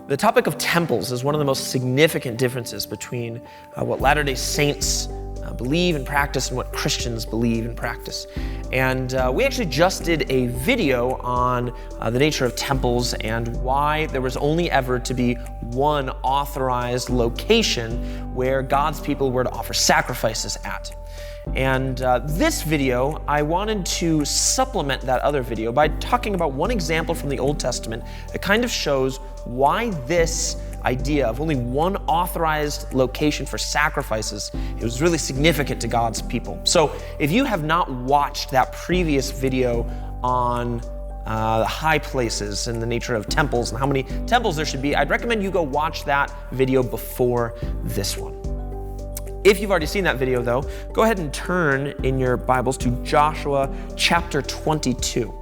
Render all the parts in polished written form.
The topic of temples is one of the most significant differences between what Latter-day Saints believe and practice and what Christians believe and practice. And we actually just did a video on the nature of temples and why there was only ever to be one authorized location where God's people were to offer sacrifices at. And this video, I wanted to supplement that other video by talking about one example from the Old Testament that kind of shows why this idea of only one authorized location for sacrifices, it was really significant to God's people. So if you have not watched that previous video on the high places and the nature of temples and how many temples there should be, I'd recommend you go watch that video before this one. If you've already seen that video though, go ahead and turn in your Bibles to Joshua chapter 22.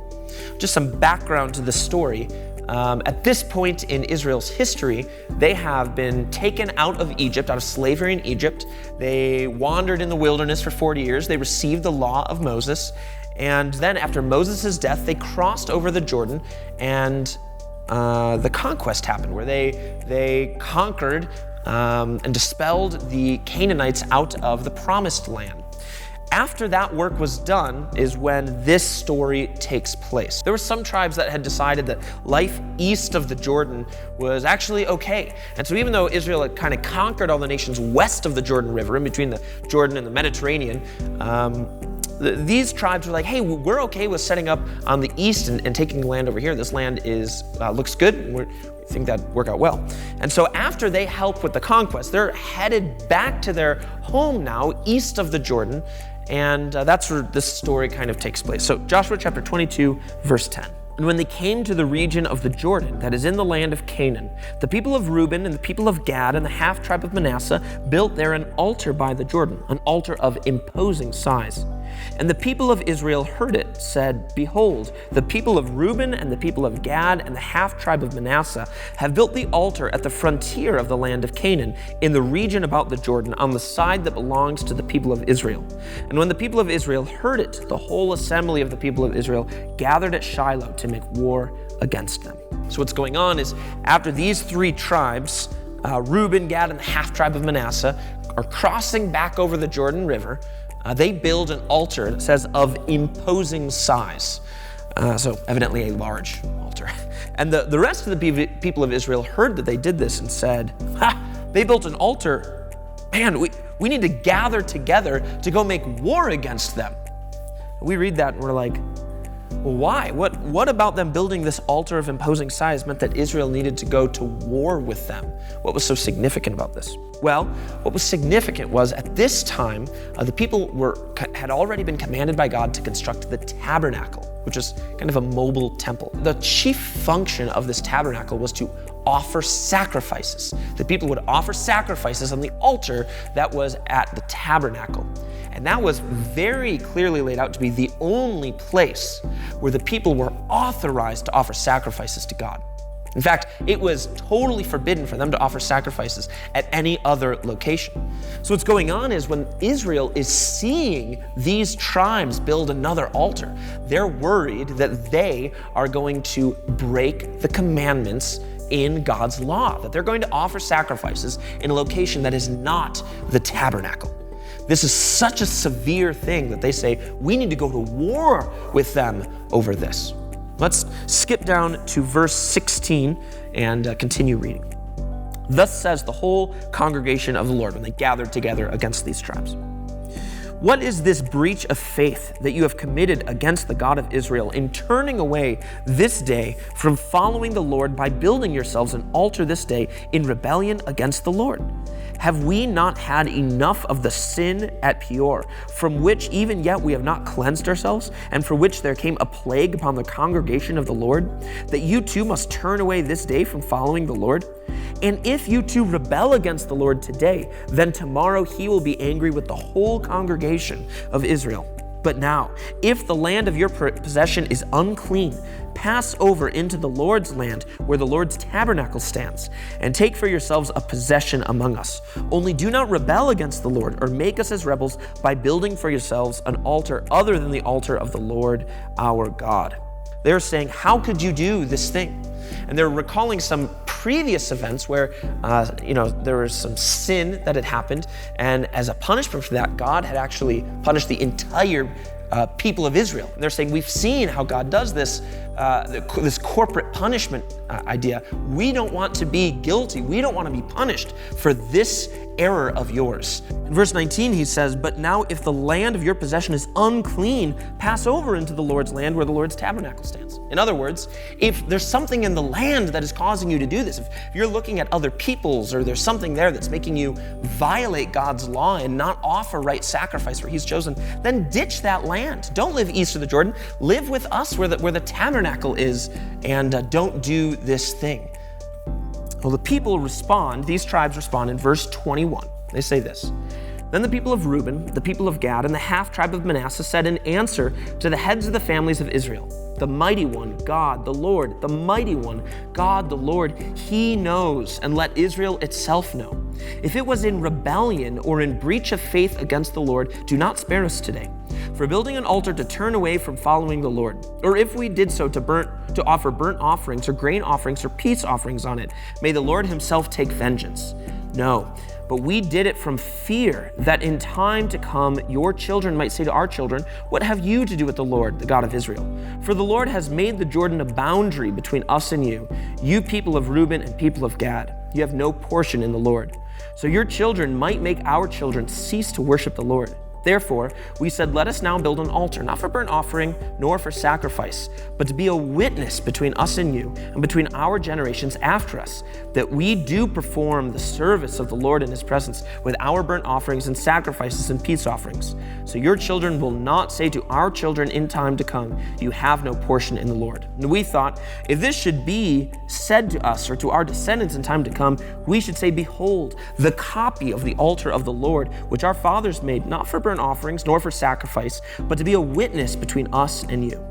Just some background to the story. At this point in Israel's history, they have been taken out of Egypt, out of slavery in Egypt. They wandered in the wilderness for 40 years. They received the law of Moses. And then after Moses' death, they crossed over the Jordan and the conquest happened where they conquered and dispelled the Canaanites out of the promised land. After that work was done is when this story takes place. There were some tribes that had decided that life east of the Jordan was actually okay. And so even though Israel had kind of conquered all the nations west of the Jordan River, in between the Jordan and the Mediterranean, these tribes were like, hey, we're okay with setting up on the east and taking the land over here. This land looks good, and we think that'd work out well. And so after they help with the conquest, they're headed back to their home now, east of the Jordan, and that's where this story kind of takes place. So Joshua chapter 22, verse 10. And when they came to the region of the Jordan that is in the land of Canaan, the people of Reuben and the people of Gad and the half-tribe of Manasseh built there an altar by the Jordan, an altar of imposing size. And the people of Israel heard it, said, Behold, the people of Reuben and the people of Gad and the half-tribe of Manasseh have built the altar at the frontier of the land of Canaan, in the region about the Jordan, on the side that belongs to the people of Israel. And when the people of Israel heard it, the whole assembly of the people of Israel gathered at Shiloh to make war against them. So what's going on is, after these three tribes, Reuben, Gad, and the half-tribe of Manasseh, are crossing back over the Jordan River, they build an altar that says of imposing size. So evidently a large altar. And the rest of the people of Israel heard that they did this and said, they built an altar. Man, we need to gather together to go make war against them. We read that and we're like, well, why? What about them building this altar of imposing size meant that Israel needed to go to war with them? What was so significant about this? Well, what was significant was at this time, the people had already been commanded by God to construct the tabernacle, which is kind of a mobile temple. The chief function of this tabernacle was to offer sacrifices. The people would offer sacrifices on the altar that was at the tabernacle. And that was very clearly laid out to be the only place where the people were authorized to offer sacrifices to God. In fact, it was totally forbidden for them to offer sacrifices at any other location. So what's going on is when Israel is seeing these tribes build another altar, they're worried that they are going to break the commandments in God's law, that they're going to offer sacrifices in a location that is not the tabernacle. This is such a severe thing that they say, we need to go to war with them over this. Let's skip down to verse 16 and continue reading. Thus says the whole congregation of the Lord when they gathered together against these tribes. What is this breach of faith that you have committed against the God of Israel in turning away this day from following the Lord by building yourselves an altar this day in rebellion against the Lord? Have we not had enough of the sin at Peor, from which even yet we have not cleansed ourselves, and for which there came a plague upon the congregation of the Lord, that you too must turn away this day from following the Lord? And if you too rebel against the Lord today, then tomorrow he will be angry with the whole congregation of Israel. But now, if the land of your possession is unclean, pass over into the Lord's land where the Lord's tabernacle stands, and take for yourselves a possession among us. Only do not rebel against the Lord or make us as rebels by building for yourselves an altar other than the altar of the Lord our God. They're saying, how could you do this thing? And they're recalling some previous events where, there was some sin that had happened, and as a punishment for that, God had actually punished the entire people of Israel. And they're saying, we've seen how God does this, this corporate punishment idea. We don't want to be guilty. We don't want to be punished for this error of yours. In verse 19, he says, but now if the land of your possession is unclean, pass over into the Lord's land where the Lord's tabernacle stands. In other words, if there's something in the land that is causing you to do this, if you're looking at other peoples or there's something there that's making you violate God's law and not offer right sacrifice where he's chosen, then ditch that land. Don't live east of the Jordan. Live with us where the tabernacle is, and don't do this thing. Well, the people respond, these tribes respond in verse 21. They say this, then the people of Reuben, the people of Gad, and the half-tribe of Manasseh said in answer to the heads of the families of Israel, the mighty one, God, the Lord, the mighty one, God, the Lord, he knows, and let Israel itself know. If it was in rebellion or in breach of faith against the Lord, do not spare us today for building an altar to turn away from following the Lord. Or if we did so to offer burnt offerings or grain offerings or peace offerings on it, may the Lord himself take vengeance. No, but we did it from fear that in time to come your children might say to our children, what have you to do with the Lord, the God of Israel? For the Lord has made the Jordan a boundary between us and you people of Reuben and people of Gad. You have no portion in the Lord. So your children might make our children cease to worship the Lord. Therefore, we said, let us now build an altar, not for burnt offering, nor for sacrifice, but to be a witness between us and you, and between our generations after us, that we do perform the service of the Lord in his presence with our burnt offerings and sacrifices and peace offerings. So your children will not say to our children in time to come, you have no portion in the Lord. And we thought, if this should be said to us or to our descendants in time to come, we should say, behold, the copy of the altar of the Lord, which our fathers made, not for burnt offerings nor for sacrifice, but to be a witness between us and you.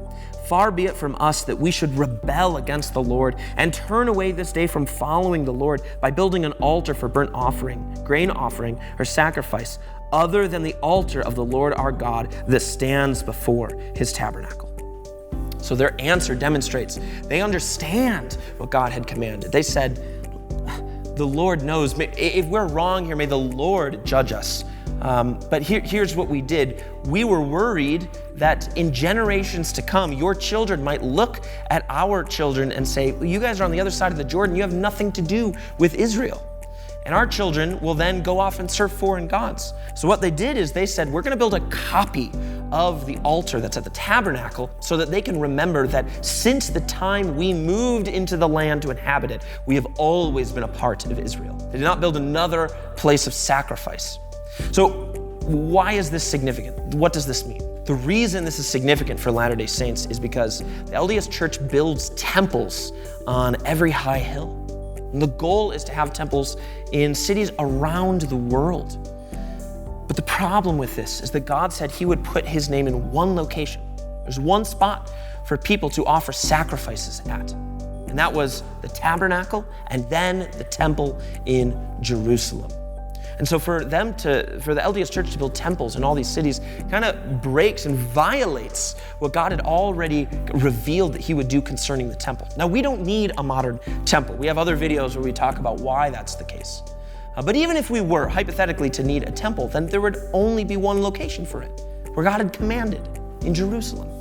Far be it from us that we should rebel against the Lord and turn away this day from following the Lord by building an altar for burnt offering, grain offering, or sacrifice, other than the altar of the Lord our God that stands before his tabernacle. So their answer demonstrates they understand what God had commanded. They said, the Lord knows. If we're wrong here, may the Lord judge us. But here's what we did. We were worried that in generations to come, your children might look at our children and say, well, you guys are on the other side of the Jordan. You have nothing to do with Israel. And our children will then go off and serve foreign gods. So what they did is they said, we're going to build a copy of the altar that's at the tabernacle so that they can remember that since the time we moved into the land to inhabit it, we have always been a part of Israel. They did not build another place of sacrifice. So why is this significant? What does this mean? The reason this is significant for Latter-day Saints is because the LDS Church builds temples on every high hill. And the goal is to have temples in cities around the world. But the problem with this is that God said he would put his name in one location. There's one spot for people to offer sacrifices at. And that was the tabernacle and then the temple in Jerusalem. And so for the LDS Church to build temples in all these cities kind of breaks and violates what God had already revealed that he would do concerning the temple. Now, we don't need a modern temple. We have other videos where we talk about why that's the case. But even if we were, hypothetically, to need a temple, then there would only be one location for it, where God had commanded, in Jerusalem.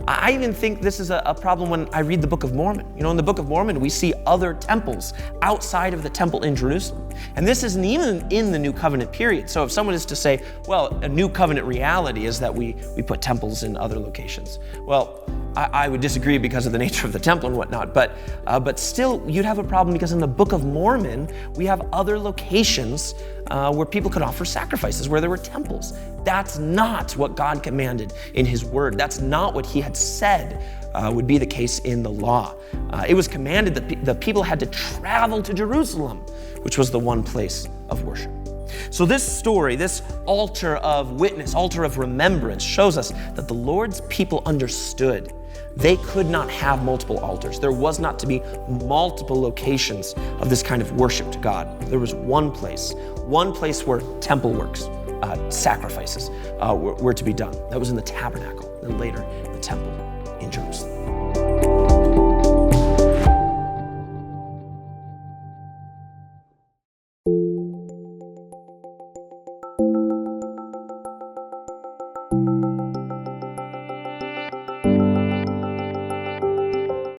I even think this is a problem when I read the Book of Mormon. You know, in the Book of Mormon, we see other temples outside of the temple in Jerusalem. And this isn't even in the New Covenant period. So if someone is to say, well, a New Covenant reality is that we put temples in other locations. Well, I would disagree because of the nature of the temple and whatnot, but still you'd have a problem because in the Book of Mormon, we have other locations where people could offer sacrifices, where there were temples. That's not what God commanded in his word. That's not what he had said would be the case in the law. It was commanded that the people had to travel to Jerusalem, which was the one place of worship. So this story, this altar of witness, altar of remembrance, shows us that the Lord's people understood they could not have multiple altars. There was not to be multiple locations of this kind of worship to God. There was one place where temple works, sacrifices were to be done. That was in the tabernacle, and later the temple in Jerusalem.